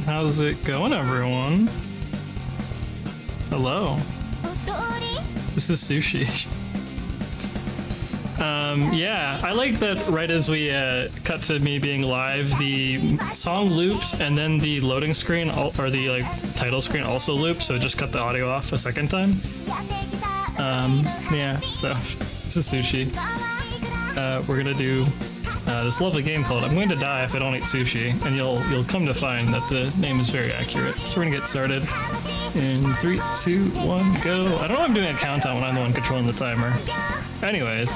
How's it going, everyone? Hello. This is Sushi. Yeah, I like that right as we cut to me being live, the song looped and then the loading screen, or the like title screen also looped, so it just cut the audio off a second time. Yeah, so this is Sushi. We're gonna do this lovely game called I'm Going to Die If I Don't Eat Sushi, and you'll come to find that the name is very accurate. So we're gonna get started in 3, 2, 1, go. I don't know if I'm doing a countdown when I'm the one controlling the timer. Anyways,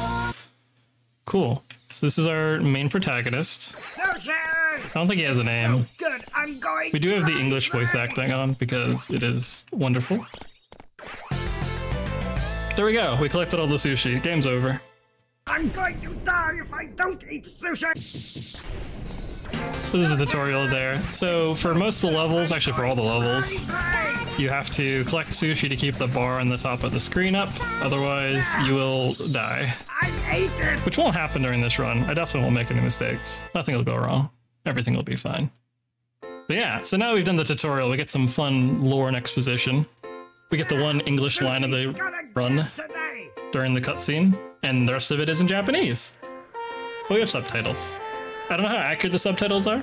cool. So this is our main protagonist. I don't think he has a name. Good. I'm going. We do have the English voice acting on because it is wonderful. There we go. We collected all the sushi. Game's over. I'm going to die if I don't eat sushi. So there's a tutorial there. So for most of the levels, actually for all the levels, you have to collect sushi to keep the bar on the top of the screen up. Otherwise, you will die. I ate it. Which won't happen during this run. I definitely won't make any mistakes. Nothing will go wrong. Everything will be fine. But yeah, so now we've done the tutorial. We get some fun lore and exposition. We get the one English line of the run during the cutscene, and the rest of it is in Japanese. But we have subtitles. I don't know how accurate the subtitles are.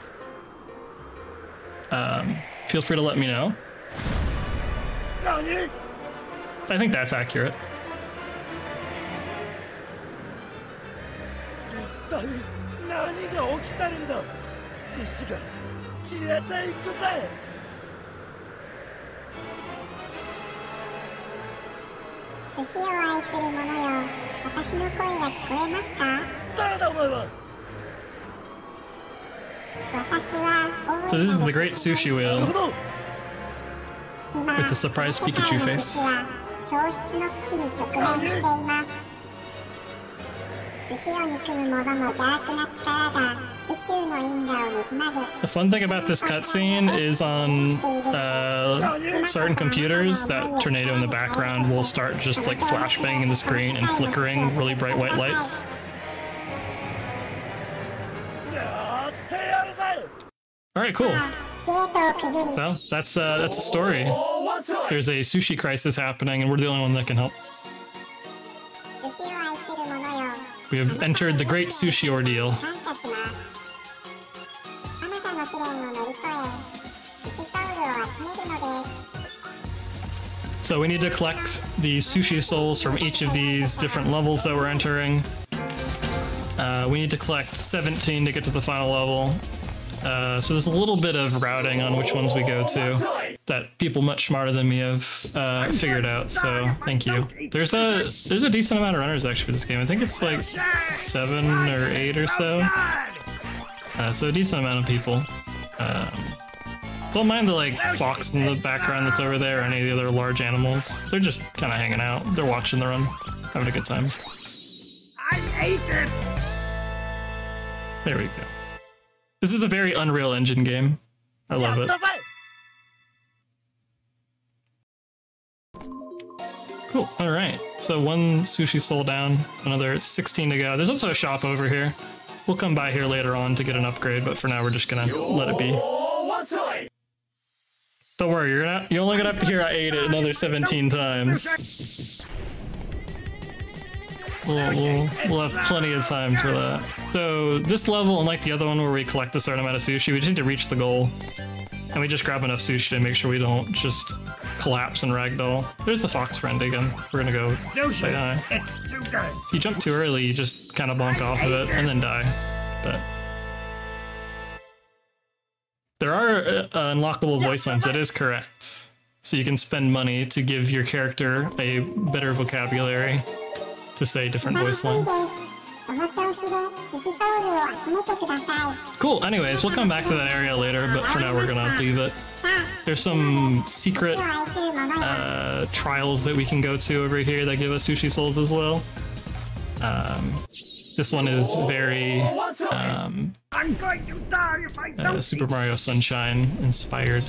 Feel free to let me know. I think that's accurate. So this is the great sushi wheel with the surprise Pikachu face. The fun thing about this cutscene is on certain computers, that tornado in the background will start just like flashbanging the screen and flickering really bright white lights. All right, cool. So that's a story. There's a sushi crisis happening, and we're the only one that can help. We have entered the great sushi ordeal. So we need to collect the sushi souls from each of these different levels that we're entering. We need to collect 17 to get to the final level. So there's a little bit of routing on which ones we go to that people much smarter than me have figured out, so thank you. There's a decent amount of runners actually for this game. I think it's like 7 or 8 or so. So a decent amount of people. Don't mind the like fox in the background that's over there or any of the other large animals. They're just kind of hanging out. They're watching the run, having a good time. I ate it. There we go. This is a very Unreal Engine game. I love it. Cool. All right. So one sushi soul down, another 16 to go. There's also a shop over here. We'll come by here later on to get an upgrade, but for now we're just gonna let it be. Don't worry, you're only gonna have to hear I ate it another 17 times. We'll have plenty of time for that. So this level, unlike the other one where we collect a certain amount of sushi, we just need to reach the goal. And we just grab enough sushi to make sure we don't just collapse and ragdoll. There's the fox friend again. We're gonna go say hi. It's too good. If you jump too early, you just kind of bonk off of it and then die. But there are unlockable voice lines. That is correct. So you can spend money to give your character a better vocabulary to say different voice lines. Cool, anyways, we'll come back to that area later, but for now we're gonna leave it. There's some secret trials that we can go to over here that give us sushi souls as well. This one is very I'm going to die if I don't Super Mario Sunshine inspired,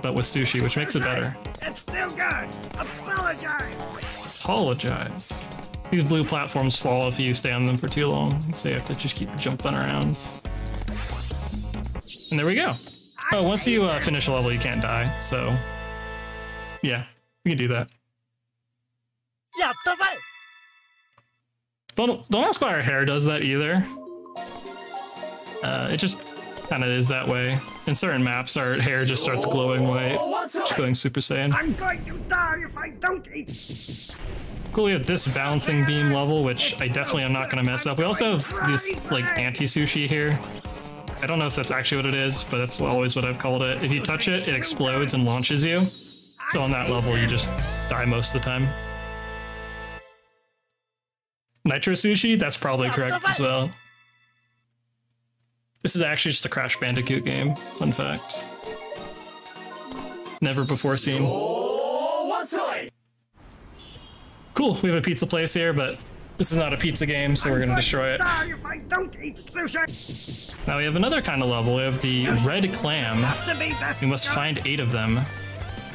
but with sushi, which makes it better. It's still good. Apologize. Apologize. These blue platforms fall if you stay on them for too long, so you have to just keep jumping around. And there we go. Oh, once you finish a level, you can't die, so yeah, we can do that. Don't ask why our hair does that either. It just kind of is that way. In certain maps, our hair just starts glowing white, just going Super Saiyan. I'm going to die if I don't eat. Cool, we have this balancing beam level, which I definitely am not going to mess up. We also have this like anti-sushi here. I don't know if that's actually what it is, but that's always what I've called it. If you touch it, it explodes and launches you. So on that level, you just die most of the time. Nitro Sushi? That's probably correct as well. This is actually just a Crash Bandicoot game. Fun fact. Never before seen. Cool, we have a pizza place here, but this is not a pizza game, so we're gonna destroy it. If I don't eat sushi. Now we have another kind of level. We have the Red Clam. We must find 8 of them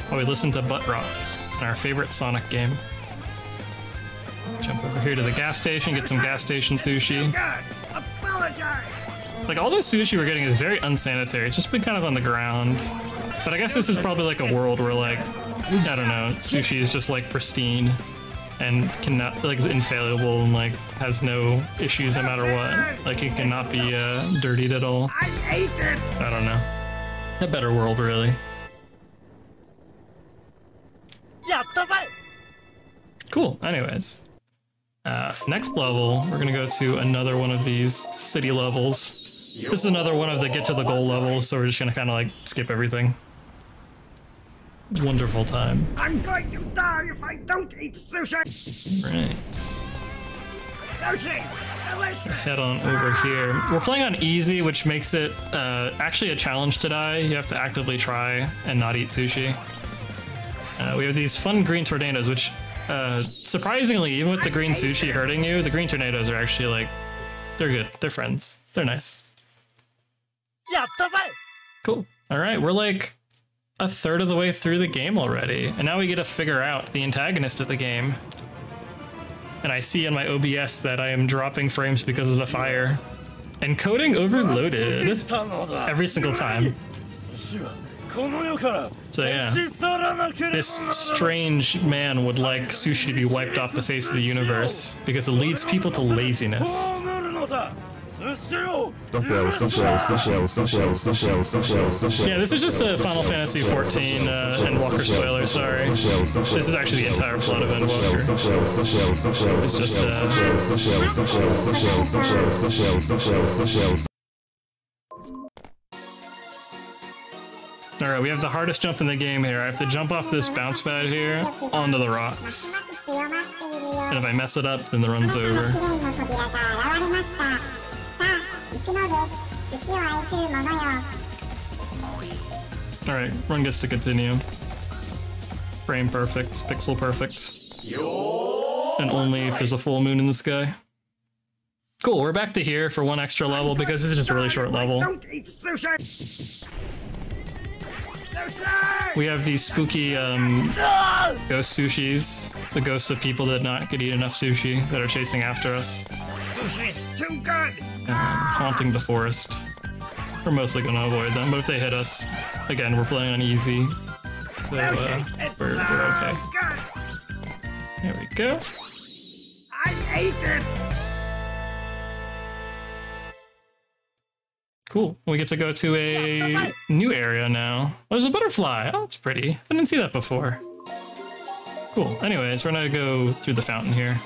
while we listen to Butt Rock in our favorite Sonic game. Jump over here to the gas station, get some gas station sushi. Like, all this sushi we're getting is very unsanitary. It's just been kind of on the ground. But I guess this is probably like a world where, like, I don't know, sushi is just like pristine and cannot, like, is infallible and like has no issues no matter what. Like, it cannot be dirtied at all. I ate it. I don't know. A better world, really. Cool. Anyways, next level, we're gonna go to another one of these city levels. This is another one of the get to the goal levels, so we're just gonna kind of like skip everything. Wonderful time. I'm going to die if I don't eat sushi. Right. Sushi, delicious. Head on over here. We're playing on easy, which makes it actually a challenge to die. You have to actively try and not eat sushi. We have these fun green tornadoes, which surprisingly, even with the green sushi hurting you, the green tornadoes are actually like, they're good. They're friends. They're nice. Cool. All right, we're like a third of the way through the game already, and now we get to figure out the antagonist of the game. And I see in my OBS that I am dropping frames because of the fire. Encoding overloaded every single time. So yeah, this strange man would like sushi to be wiped off the face of the universe because it leads people to laziness. Yeah, this is just a Final Fantasy XIV Endwalker spoiler, sorry. This is actually the entire plot of Endwalker. It's just Alright, we have the hardest jump in the game here. I have to jump off this bounce pad here onto the rocks. And if I mess it up, then the run's over. Alright, run gets to continue. Frame perfect, pixel perfect. And only if there's a full moon in the sky. Cool, we're back to here for one extra level because this is just a really short level. We have these spooky ghost sushis, the ghosts of people that not could eat enough sushi that are chasing after us. Sushi's too good. Haunting the forest. We're mostly gonna avoid them, but if they hit us, again, we're playing on easy, so we're okay. There we go. I ate it. Cool. We get to go to a new area now. Oh, there's a butterfly. Oh, that's pretty. I didn't see that before. Cool. Anyways, we're gonna go through the fountain here.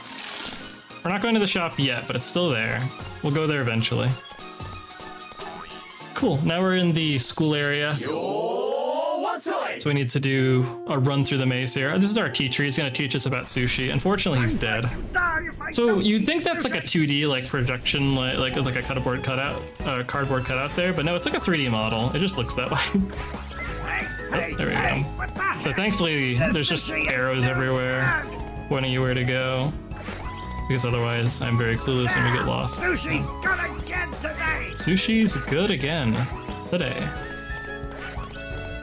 We're not going to the shop yet, but it's still there. We'll go there eventually. Cool. Now we're in the school area. So we need to do a run through the maze here. This is our teacher. He's going to teach us about sushi. Unfortunately, he's dead. So you'd think that's like a 2D like projection, like a cardboard cutout there, but no, it's like a 3D model. It just looks that way. Oh, there we go. So thankfully, there's just arrows everywhere pointing you where to go, because otherwise I'm very clueless and we get lost. Sushi's good again today. Sushi's good again today.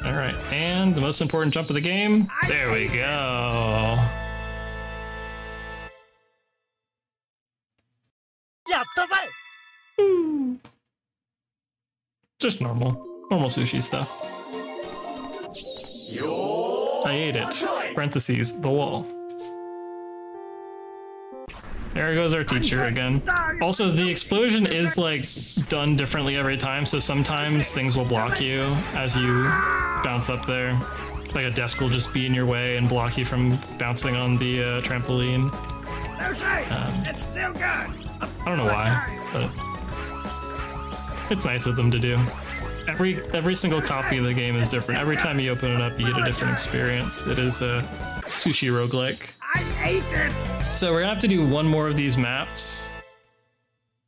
All right, and the most important jump of the game. There we go. Just normal sushi stuff. I ate it. Parentheses, the wall. There goes our teacher again. Also, the explosion is like done differently every time, so sometimes things will block you as you bounce up there. Like a desk will just be in your way and block you from bouncing on the trampoline. It's still good. I don't know why, but it's nice of them to do. Every single copy of the game is different. Every time you open it up, you get a different experience. It is a sushi roguelike. I ate it. So we're gonna have to do one more of these maps.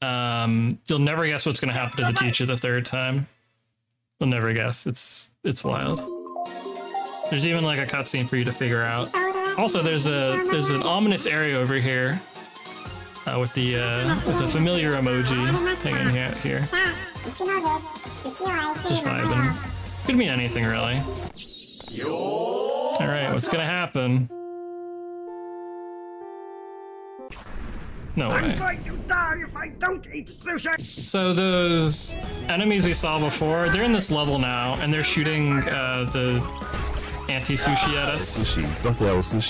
You'll never guess what's gonna happen to the teacher the third time. You'll never guess. It's wild. There's even like a cutscene for you to figure out. Also, there's an ominous area over here with the familiar emoji hanging here. Just vibing. Could mean anything really. All right, what's gonna happen? No way. I'm going to die if I don't eat sushi. So those enemies we saw before, they're in this level now, and they're shooting the anti-sushi at us.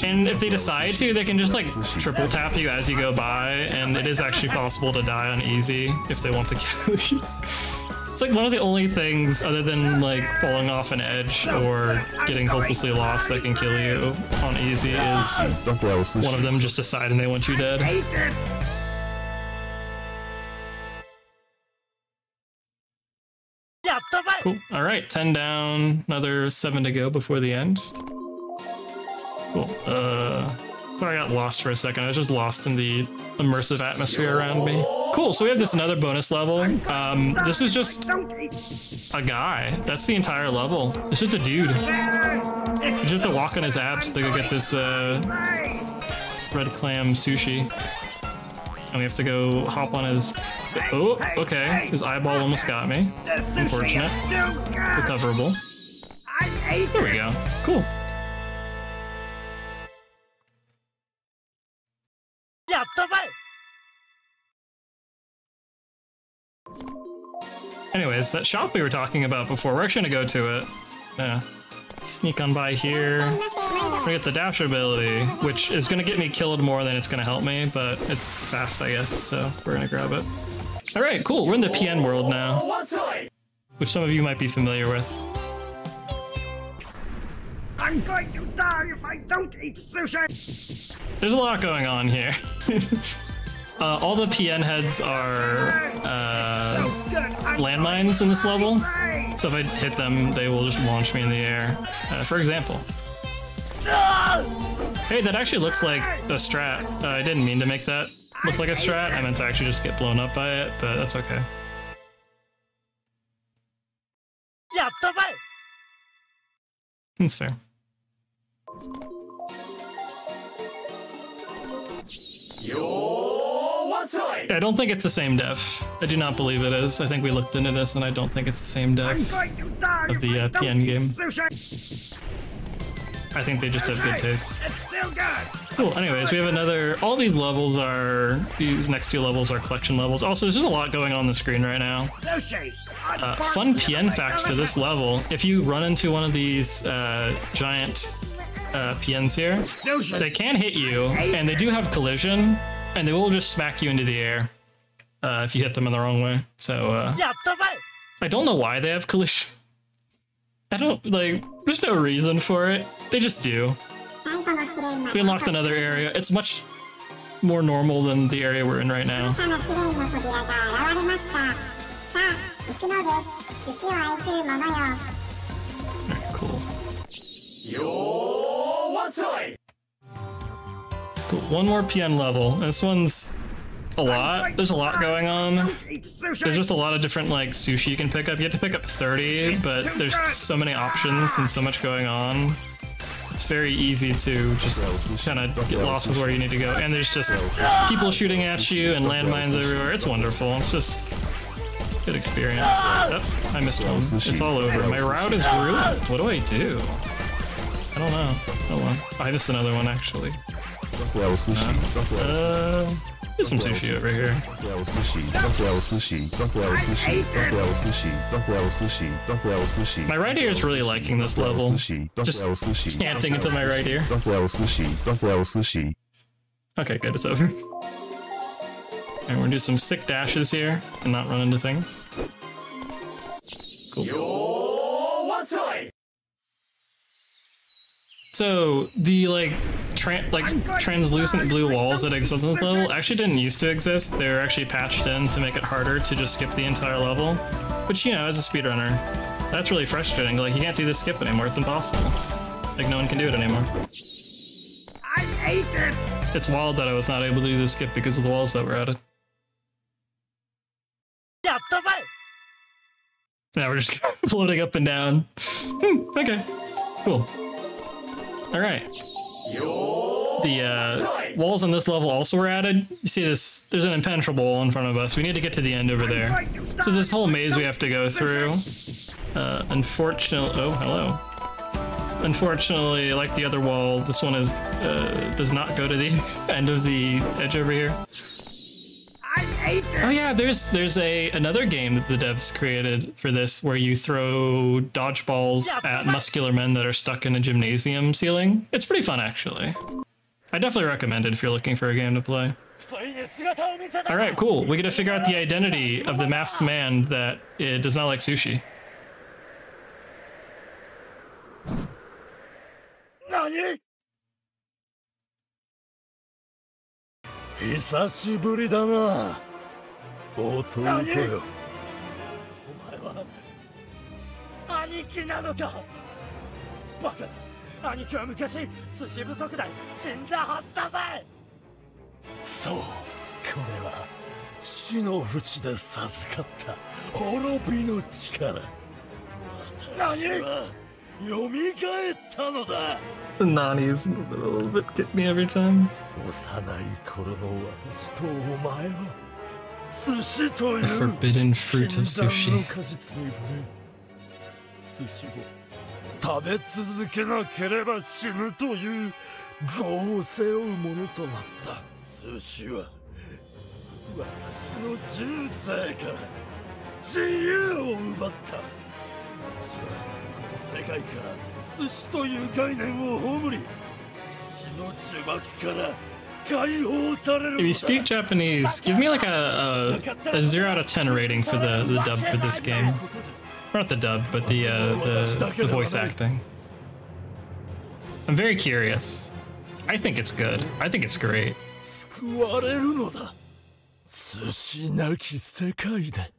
And if they decide to, they can just like triple tap you as you go by, and it is actually possible to die on easy if they want to kill you. It's like one of the only things other than like falling off an edge or getting hopelessly lost that can kill you on easy is one of them just deciding they want you dead. Cool. All right, 10 down, another 7 to go before the end. Cool. Sorry, I got lost for a second. I was just lost in the immersive atmosphere around me. Cool, so we have this another bonus level. This is just a guy. That's the entire level. It's just a dude. You just have to walk on his abs to go get this red clam sushi. And we have to go hop on his... Oh, okay. His eyeball almost got me. Unfortunate. Recoverable. There we go. Cool. Anyways, that shop we were talking about before, we're actually gonna go to it. Yeah. Sneak on by here. We get the dash ability, which is gonna get me killed more than it's gonna help me, but it's fast, I guess, so we're gonna grab it. Alright, cool, we're in the PN world now, which some of you might be familiar with. I'm going to die if I don't eat sushi. There's a lot going on here. All the PN heads are landmines in this level, so if I hit them, they will just launch me in the air. For example. Hey, that actually looks like a strat. I didn't mean to make that look like a strat. I meant to actually just get blown up by it, but that's okay. That's fair. I don't think it's the same dev. I do not believe it is. I think we looked into this and I don't think it's the same dev of the PN game. I think they just have good taste. Cool, anyways, we have another... All these levels are... These next two levels are collection levels. Also, there's just a lot going on the screen right now. Fun PN fact for this level, if you run into one of these giant PNs here, they can hit you, and they do have collision, and they will just smack you into the air if you hit them in the wrong way. So, I don't know why they have collision. I don't, like, there's no reason for it. They just do. We unlocked another area. It's much more normal than the area we're in right now. Alright, cool. Cool, one more PN level. This one's a lot. There's a lot going on. There's just a lot of different like sushi you can pick up. You have to pick up 30, but there's so many options and so much going on. It's very easy to just kind of get lost with where you need to go. And there's just people shooting at you and landmines everywhere. It's wonderful. It's just good experience. Oh, I missed one. It's all over. My route is ruined. What do I do? I don't know. Oh well. I missed another one actually. There's some sushi over here. My right ear is really liking this level. Just chanting into my right ear. Okay, good, it's over. And we're gonna do some sick dashes here and not run into things. Cool. So the translucent blue walls that exist on this level actually didn't used to exist. They're actually patched in to make it harder to just skip the entire level. Which, you know, as a speedrunner, that's really frustrating. Like, you can't do this skip anymore. It's impossible. Like, no one can do it anymore. I hate it! It's wild that I was not able to do this skip because of the walls that were added. Now we're just floating up and down. Okay, cool. Alright. The walls on this level also were added. You see this, there's an impenetrable wall in front of us. We need to get to the end over there. So this whole maze we have to go through. Unfortunately, oh, hello. Unfortunately, like the other wall, this one is does not go to the end of the edge over here. Oh yeah, there's another game that the devs created for this where you throw dodgeballs at muscular men that are stuck in a gymnasium ceiling. It's pretty fun, actually. I definitely recommend it if you're looking for a game to play. All right, cool. We get to figure out the identity of the masked man that does not like sushi. NANI?! 久しぶりだな、弟よ。お前は兄貴なのか。バカだ、兄貴は昔寿司不足で死んだはずだぜ。そう、これは死の淵で授かった滅びの力。私は蘇ったのだ。The Nani's a little bit get me every time. 幼い頃の私とお前は寿司という The forbidden fruit of sushi. 禁断の果実に触れ、寿司を食べ続けなければ死ぬという業を背負うものとなった。寿司は私の人生から自由を奪った。私は世界から寿司という概念を葬り、寿司の呪縛から解放される。If you speak Japanese, give me like a 0 out of 10 rating for the dub for this game. Not the dub, but the voice acting. I'm very curious. I think it's good. I think it's great. 救われるのだ。寿司なき世界で。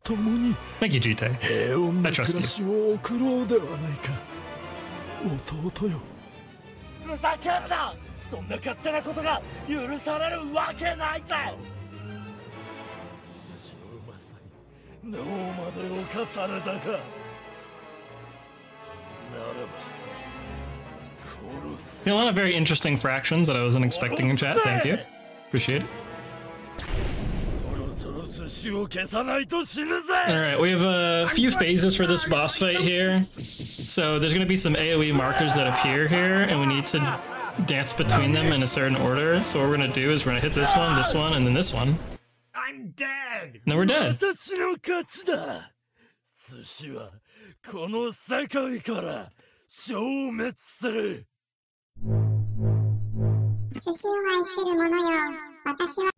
共に Thank you, Jite. 平穏な暮らしを送ろうではないか、弟よ。ふざけるな！そんな勝手なことが許されるわけないぜ。寿司のうまさに脳まで侵されたか。ならば殺す。You know, a lot of very interesting fractions that I wasn't expecting in chat. Thank you. Appreciate it. Alright, we have a few phases for this boss fight here. So there's going to be some AoE markers that appear here, and we need to dance between them in a certain order. So what we're going to do is we're going to hit this one, and then this one. I'm dead! And then we're dead. 私の勝ちだ。寿司はこの世界から消滅する。寿司を愛する者よ、私は。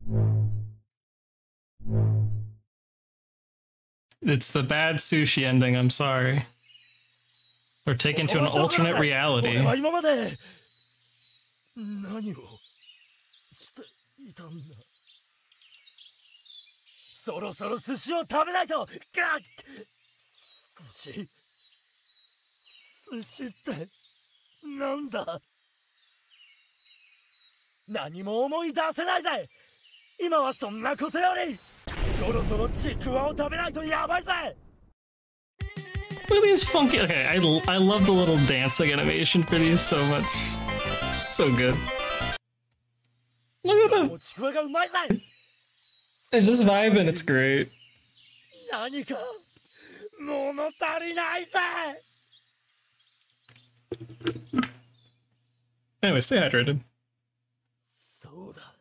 It's the bad sushi ending, I'm sorry. We're taken to an alternate reality. 俺は今まで何をしていたんだ。そろそろ寿司を食べないと。寿司ってなんだ。何も思い出せないぜ。今はそんなことより、そろそろちくわを食べないとやばいぜ。Look at these funky. Okay, I love the little dancing animation for these so much. So good. Look at them. ちくわがうまいぜ。 They're just vibing. It's great. 何か物足りないぜ。 Anyway, stay hydrated. そうだ。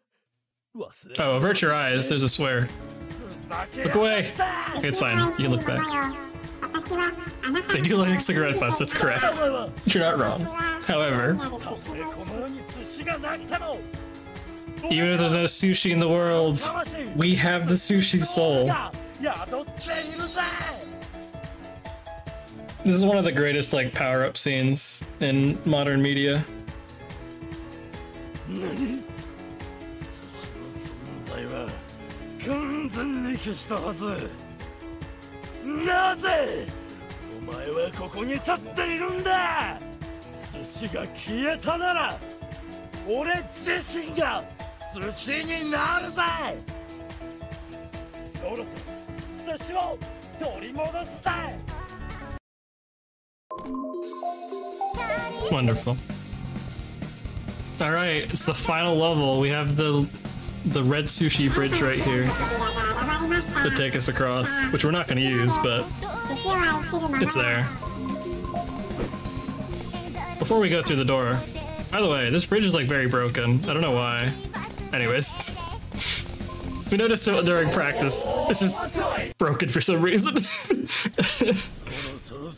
忘れ Oh, avert your eyes. There's a swear. ふざけ Look やが away. って Okay, it's fine. You can look back. 私はあなた They do like cigarette butts. That's correct. You're not wrong. However, たとえこの世に寿司がなくても even if there's no sushi in the world, we have the sushi soul. 宿っているぜ。 This is one of the greatest like power-up scenes in modern media. 何？寿司の存在は完全に消したはず。なぜお前はここに立っているんだ。寿司が消えたなら俺自身が寿司になるぜ。そろそろ寿司を取り戻すぜ。 Wonderful. All right, it's the final level. We have the red sushi bridge right here to take us across, which we're not going to use, but it's there. Before we go through the door, by the way, this bridge is like very broken. I don't know why. Anyways, we noticed it during practice. It's just broken for some reason.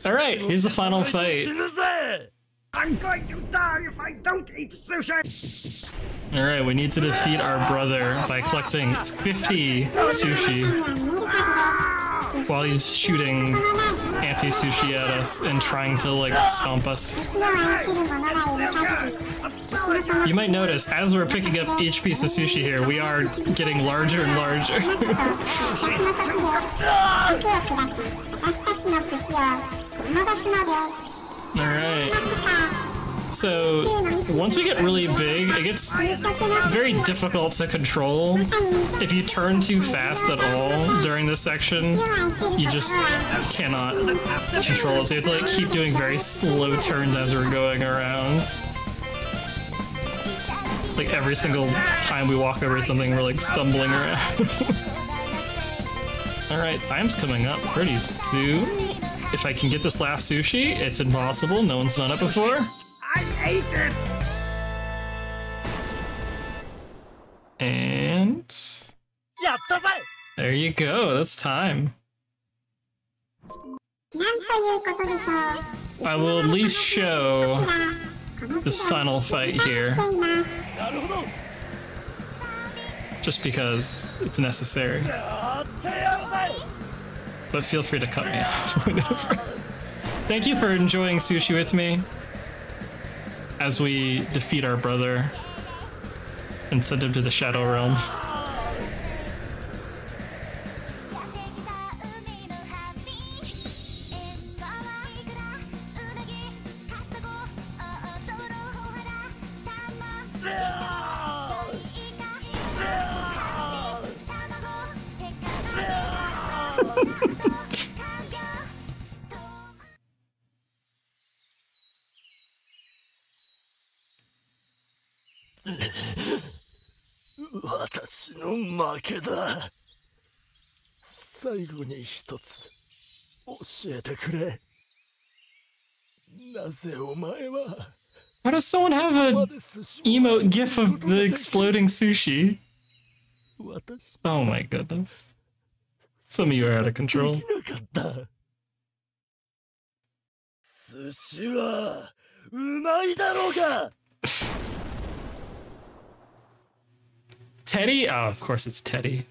All right, here's the final fight. I'm going to die if I don't eat sushi! All right, we need to defeat our brother by collecting 50 sushi while he's shooting anti-sushi at us and trying to like stomp us. You might notice as we're picking up each piece of sushi here, we are getting larger and larger. All right. So once we get really big, it gets very difficult to control. If you turn too fast at all during this section, you just cannot control it. So you have to like keep doing very slow turns as we're going around. Like every single time we walk over something, we're like stumbling around. All right, time's coming up pretty soon. If I can get this last sushi, it's impossible. No one's done it before. I ate it! And やったぜ。 there you go. That's time. なんということでしょう。 I will at least show this final fight here, なるほど。 just because it's necessary. やってやるぜ。 But feel free to cut me off whenever. Thank you for enjoying sushi with me as we defeat our brother and send him to the Shadow Realm.「私の負けだ。最後に一つ教えてくれ。なぜお前は Why does someone have a emote gif of the exploding sushi? 私 Oh my goodness. Some of you are out of で control. きなかった。寿司はうまいだろうが。 Teddy? Oh, of course it's Teddy.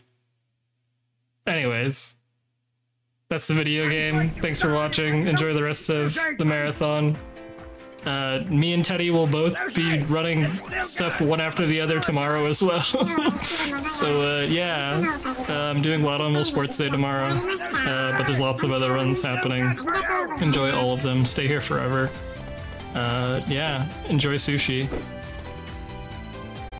Anyways, that's the video game. Thanks for watching. Enjoy the rest of the marathon. Me and Teddy will both be running stuff one after the other tomorrow as well. So yeah, I'm doing Wild Animal Sports Day tomorrow, but there's lots of other runs happening. Enjoy all of them. Stay here forever. Yeah, enjoy sushi.